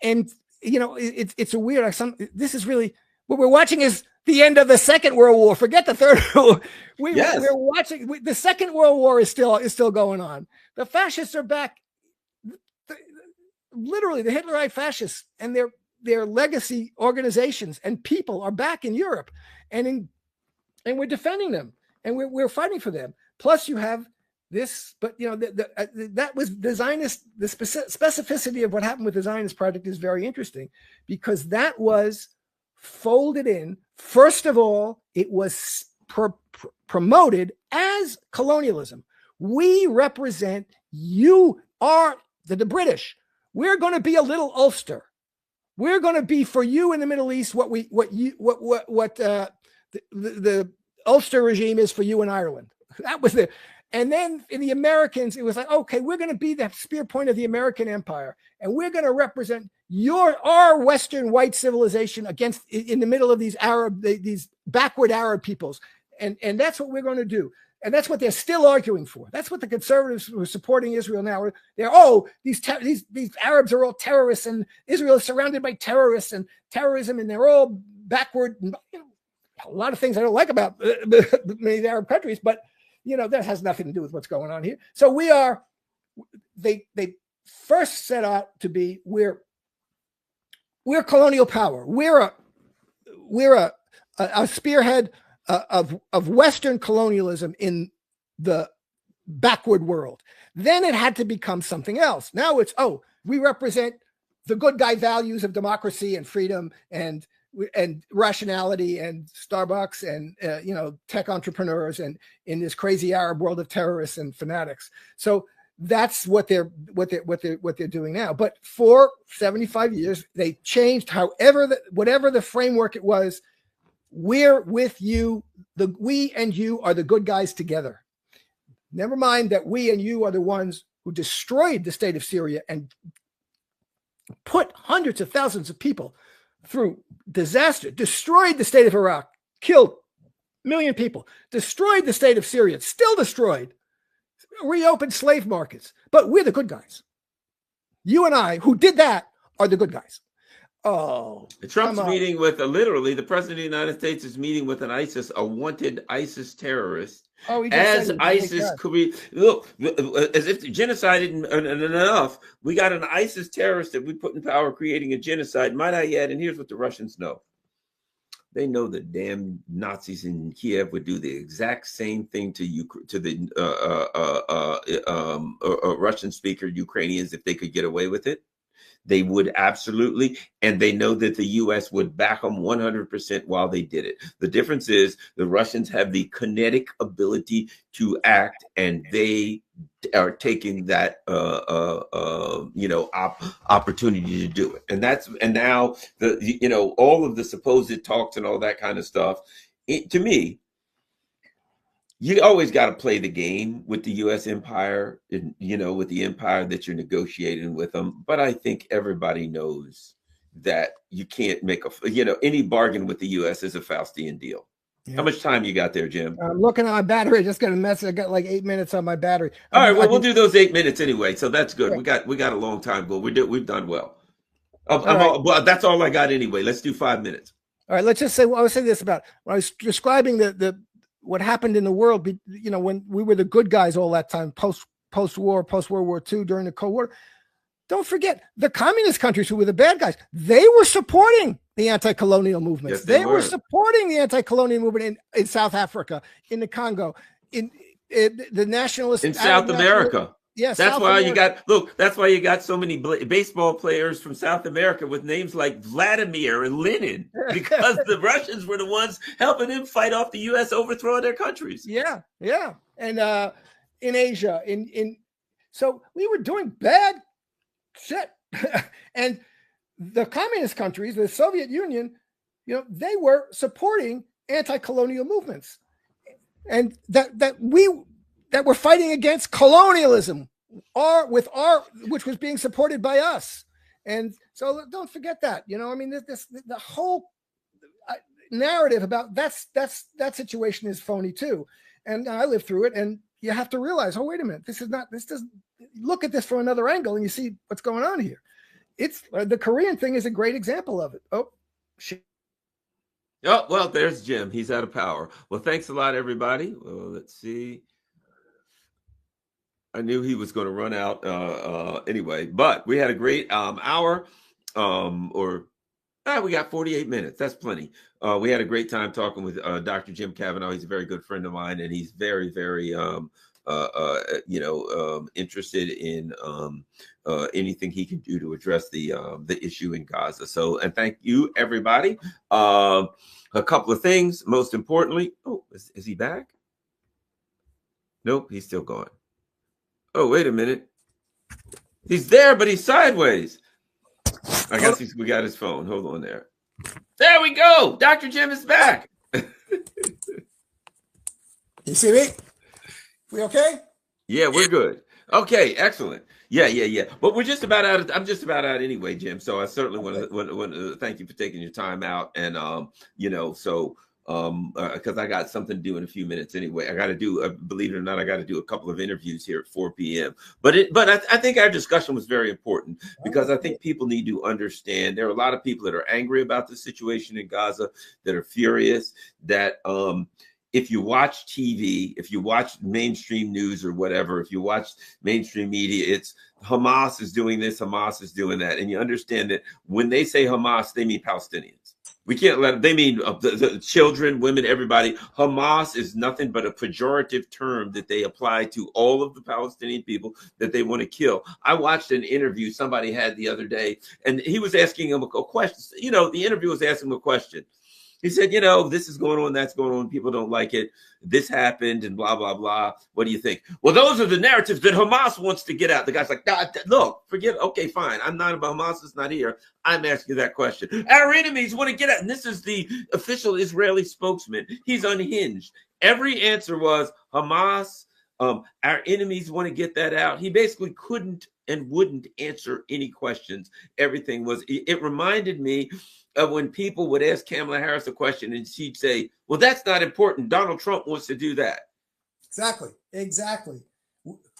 it's a weird, this is really, what we're watching is the end of the Second World War. Forget the Third World War. We're watching, the Second World War is still going on. The fascists are back. Literally, the Hitlerite fascists and their legacy organizations and people are back in Europe, and we're defending them, and we're fighting for them. Plus, you have this, but that was the Zionist. The specificity of what happened with the Zionist project is very interesting, because that was folded in. First of all, it was promoted as colonialism. We represent, you are the British. We're going to be a little Ulster. We're going to be for you in the Middle East what the Ulster regime is for you in Ireland. That was And then in the Americans, it was like, okay, we're going to be the spear point of the American empire, and we're going to represent our Western white civilization against in the middle of these these backward Arab peoples, and that's what we're going to do. And that's what they're still arguing for. That's what the conservatives who are supporting Israel now they're these Arabs are all terrorists, and Israel is surrounded by terrorists and terrorism, and they're all backward. A lot of things I don't like about many Arab countries, but that has nothing to do with what's going on here. So they first set out to be we're colonial power. We're a spearhead of Western colonialism in the backward world. Then it had to become something else. Now it's we represent the good guy values of democracy and freedom and rationality and Starbucks and tech entrepreneurs and in this crazy Arab world of terrorists and fanatics. So that's what they're doing now. But for 75 years they changed whatever the framework it was. We're with you. We and you are the good guys together. Never mind that we and you are the ones who destroyed the state of Syria and put hundreds of thousands of people through disaster, destroyed the state of Iraq, killed 1 million people, destroyed the state of Syria, still destroyed, reopened slave markets. But we're the good guys. You and I, who did that, are the good guys. Oh, Trump's meeting with literally the president of the United States is meeting with a wanted ISIS terrorist. As ISIS could be, look, as if the genocide isn't enough, we got an ISIS terrorist that we put in power creating a genocide. Might I add, and here's what the Russians know. They know the damn Nazis in Kiev would do the exact same thing to the Russian speaker Ukrainians if they could get away with it. They would absolutely, and they know that the U.S. would back them 100% while they did it. The difference is the Russians have the kinetic ability to act, and they are taking that opportunity to do it. And now all of the supposed talks and all that kind of stuff. To me, you always got to play the game with the U.S. empire, with the empire that you're negotiating with them. But I think everybody knows that you can't make any bargain with the U.S. is a Faustian deal. Yeah. How much time you got there, Jim? I'm looking at my battery. I just got a message. I got like 8 minutes on my battery. All right, well, we'll do those 8 minutes anyway. So that's good. Right. We got a long time goal. We've done well. Well, that's all I got anyway. Let's do 5 minutes. All right. Let's just say. Well, I was saying this about when I was describing what happened in the world, when we were the good guys all that time, post-war, post-World War II, during the Cold War. Don't forget, the communist countries who were the bad guys, they were supporting the anti-colonial movements. Yes, they were supporting the anti-colonial movement in South Africa, in the Congo, in the nationalists. In South America. Yes, that's why you got so many baseball players from South America with names like Vladimir and Lenin, because the Russians were the ones helping them fight off the U.S. overthrow their countries. Yeah. And in Asia, so we were doing bad shit. And the communist countries, the Soviet Union, they were supporting anti-colonial movements, and that we're fighting against colonialism, which was being supported by us. And so don't forget that, the whole narrative about that situation is phony too. And I lived through it, and you have to realize, wait a minute, this doesn't look at this from another angle, and you see what's going on here. It's the Korean thing is a great example of it. Oh, shit. Oh, well, there's Jim. He's out of power. Well, thanks a lot, everybody. Well, let's see. I knew he was going to run out anyway, but we had a great hour, we got 48 minutes. That's plenty. We had a great time talking with Dr. Jim Cavanaugh. He's a very good friend of mine, and he's very, very, interested in anything he can do to address the issue in Gaza. So, and thank you, everybody. A couple of things. Most importantly, is he back? Nope, he's still gone. Oh, wait a minute. He's there, but he's sideways. I guess we got his phone. Hold on there. There we go. Dr. Jim is back. You see me? We okay? Yeah, we're good. Okay, excellent. Yeah. But we're just about out. I'm just about out anyway, Jim. So I certainly Okay. want to thank you for taking your time out, and because I got something to do in a few minutes anyway. I got to do, believe it or not, I got to do a couple of interviews here at 4 p.m. But I think our discussion was very important All because right. I think people need to understand there are a lot of people that are angry about the situation in Gaza, that are furious, that if you watch TV, if you watch mainstream news or whatever, if you watch mainstream media, it's Hamas is doing this, Hamas is doing that. And you understand that when they say Hamas, they mean Palestinians. We can't let them, they mean the children, women, everybody. Hamas is nothing but a pejorative term that they apply to all of the Palestinian people that they want to kill. I watched an interview somebody had the other day, and he was asking him a question. The interview was asking him a question. He said, this is going on, that's going on. People don't like it. This happened and blah, blah, blah. What do you think? Well, those are the narratives that Hamas wants to get out. The guy's like, God, look, forget. Okay, fine. I'm not about Hamas. It's not here. I'm asking that question. Our enemies want to get out. And this is the official Israeli spokesman. He's unhinged. Every answer was Hamas. Our enemies want to get that out. He basically couldn't and wouldn't answer any questions. Everything was, it reminded me of when people would ask Kamala Harris a question and she'd say, well, that's not important. Donald Trump wants to do that. Exactly.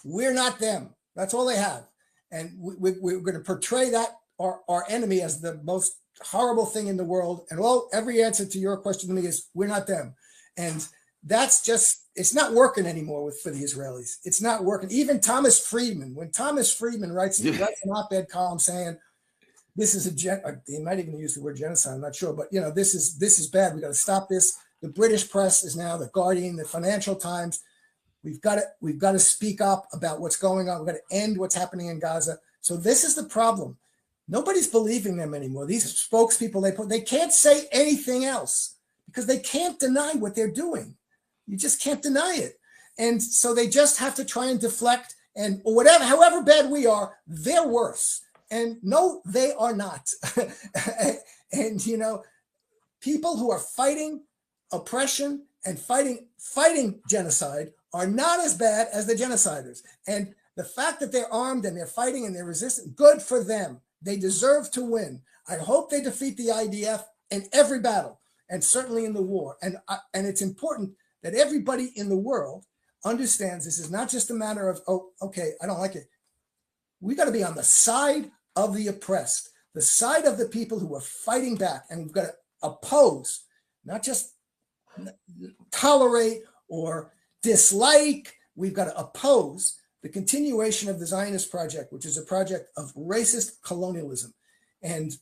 We're not them. That's all they have. And we're going to portray that our enemy as the most horrible thing in the world. And every answer to your question to me is, we're not them. And that's just, it's not working anymore for the Israelis. It's not working. Even Thomas Friedman, when Thomas Friedman writes an op-ed column saying, this is they might even use the word genocide, I'm not sure, but this is bad. We got to stop this. The British press is now, the Guardian, the Financial Times. We've got to speak up about what's going on. We've got to end what's happening in Gaza. So this is the problem. Nobody's believing them anymore. These spokespeople they can't say anything else because they can't deny what they're doing. You just can't deny it. And so they just have to try and deflect, and however bad we are, they're worse. And no, they are not. And people who are fighting oppression and fighting genocide are not as bad as the genociders. And the fact that they're armed and they're fighting and they're resisting, good for them. They deserve to win. I hope they defeat the IDF in every battle, and certainly in the war. And it's important that everybody in the world understands this is not just a matter of, oh, okay, I don't like it. We got to be on the side of the oppressed, the side of the people who are fighting back, and we've got to oppose, not just tolerate or dislike. We've got to oppose the continuation of the Zionist project, which is a project of racist colonialism. And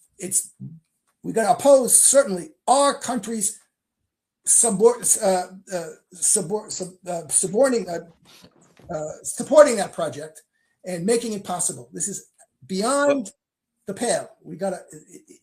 we've got to oppose certainly our country's supporting that project and making it possible. This is beyond the pale. We got to.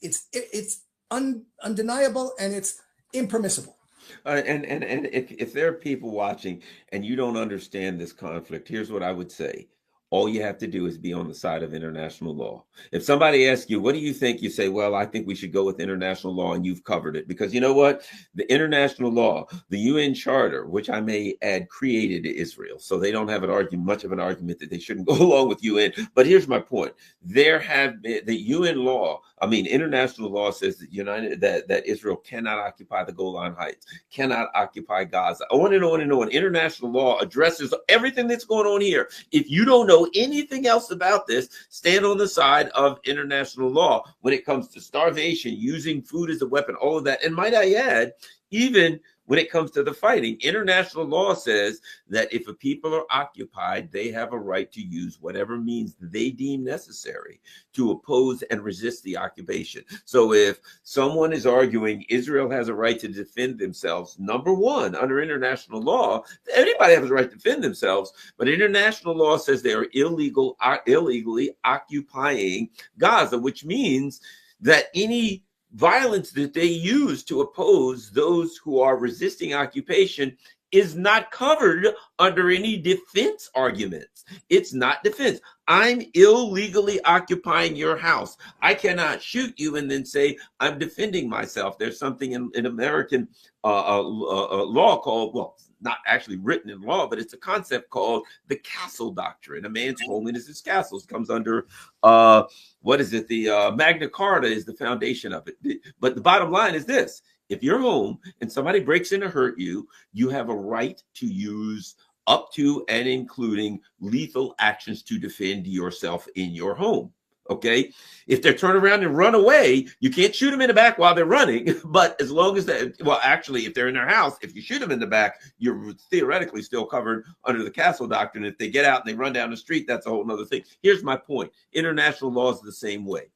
It's undeniable and it's impermissible. And if there are people watching and you don't understand this conflict, here's what I would say. All you have to do is be on the side of international law. If somebody asks you, what do you think? You say, well, I think we should go with international law, and you've covered it. Because you know what? The international law, the UN Charter, which I may add, created Israel. So they don't have much of an argument that they shouldn't go along with UN. But here's my point. There have been the UN law. International law says that Israel cannot occupy the Golan Heights, cannot occupy Gaza, on and on and on. International law addresses everything that's going on here. If you don't know anything else about this, stand on the side of international law when it comes to starvation, using food as a weapon, all of that. And might I add, even when it comes to the fighting, international law says that if a people are occupied, they have a right to use whatever means they deem necessary to oppose and resist the occupation. So if someone is arguing Israel has a right to defend themselves, number one, under international law, anybody has a right to defend themselves, but international law says they are illegally occupying Gaza, which means that any violence that they use to oppose those who are resisting occupation is not covered under any defense arguments. It's not defense. I'm illegally occupying your house. I cannot shoot you and then say I'm defending myself. There's something in American law called, well, not actually written in law, but it's a concept called the castle doctrine. A man's home is his castle. It comes under what is it? The Magna Carta is the foundation of it. But the bottom line is this: if you're home and somebody breaks in to hurt you, you have a right to use up to and including lethal actions to defend yourself in your home. Okay. If they turn around and run away, you can't shoot them in the back while they're running. But as long as well, actually, if they're in their house, if you shoot them in the back, you're theoretically still covered under the castle doctrine. If they get out and they run down the street, that's a whole nother thing. Here's my point. International law is the same way.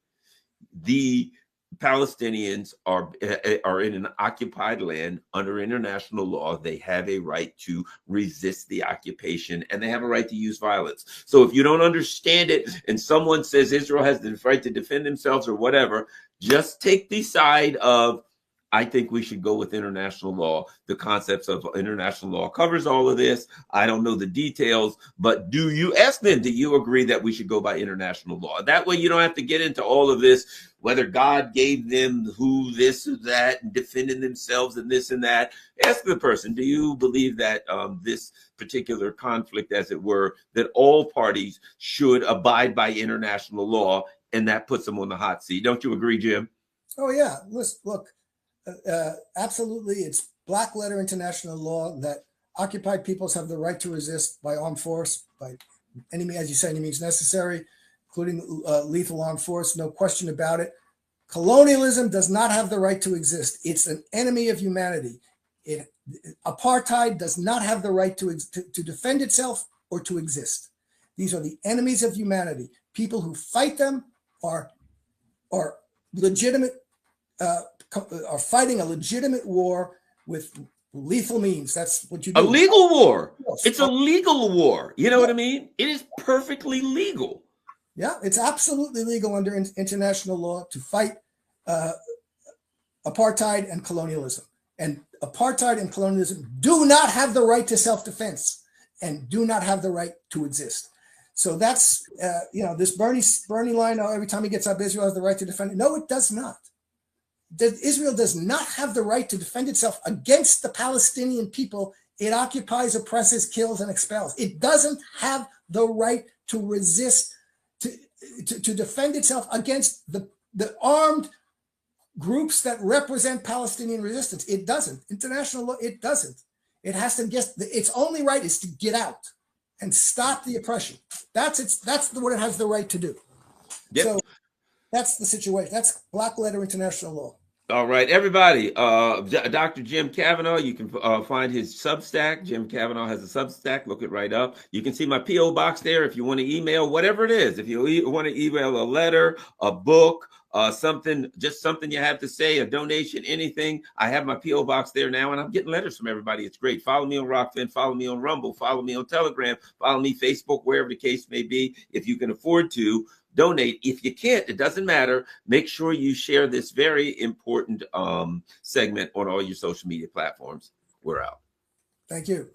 The Palestinians are in an occupied land under international law. They have a right to resist the occupation, and they have a right to use violence. So if you don't understand it and someone says Israel has the right to defend themselves or whatever, just take the side of, I think we should go with international law. The concepts of international law covers all of this. I don't know the details, but do you ask them, do you agree that we should go by international law? That way you don't have to get into all of this, whether God gave them who, this or that, and defending themselves and this and that. Ask the person, do you believe that this particular conflict, as it were, that all parties should abide by international law, and that puts them on the hot seat? Don't you agree, Jim? Oh, yeah. Listen, look. Absolutely, it's black letter international law that occupied peoples have the right to resist by armed force, by any, as you say, any means necessary, including lethal armed force. No question about it. Colonialism does not have the right to exist. It's an enemy of humanity. Apartheid does not have the right to defend itself or to exist. These are the enemies of humanity. People who fight them are legitimate. Are fighting a legitimate war with lethal means. That's what you do. A legal war. It's a legal war. You know what I mean? It is perfectly legal. Yeah, it's absolutely legal under international law to fight apartheid and colonialism. And apartheid and colonialism do not have the right to self-defense and do not have the right to exist. So that's, this Bernie line, every time he gets up, Israel has the right to defend it. No, it does not. Israel does not have the right to defend itself against the Palestinian people it occupies, oppresses, kills, and expels. It doesn't have the right to resist, to defend itself against the armed groups that represent Palestinian resistance. It doesn't. International law, it doesn't. It has to its only right is to get out and stop the oppression. That's what it has the right to do. Yep. So that's the situation. That's black letter international law. All right, everybody. Dr. Jim Kavanaugh, you can find his Substack. Jim Kavanaugh has a Substack. Look it right up. You can see my P.O. box there if you want to email, whatever it is. If you want to email a letter, a book, something you have to say, a donation, anything, I have my P.O. box there now, and I'm getting letters from everybody. It's great. Follow me on Rockfin, follow me on Rumble, follow me on Telegram, follow me Facebook, wherever the case may be, if you can afford to. Donate. If you can't, it doesn't matter. Make sure you share this very important segment on all your social media platforms. We're out. Thank you.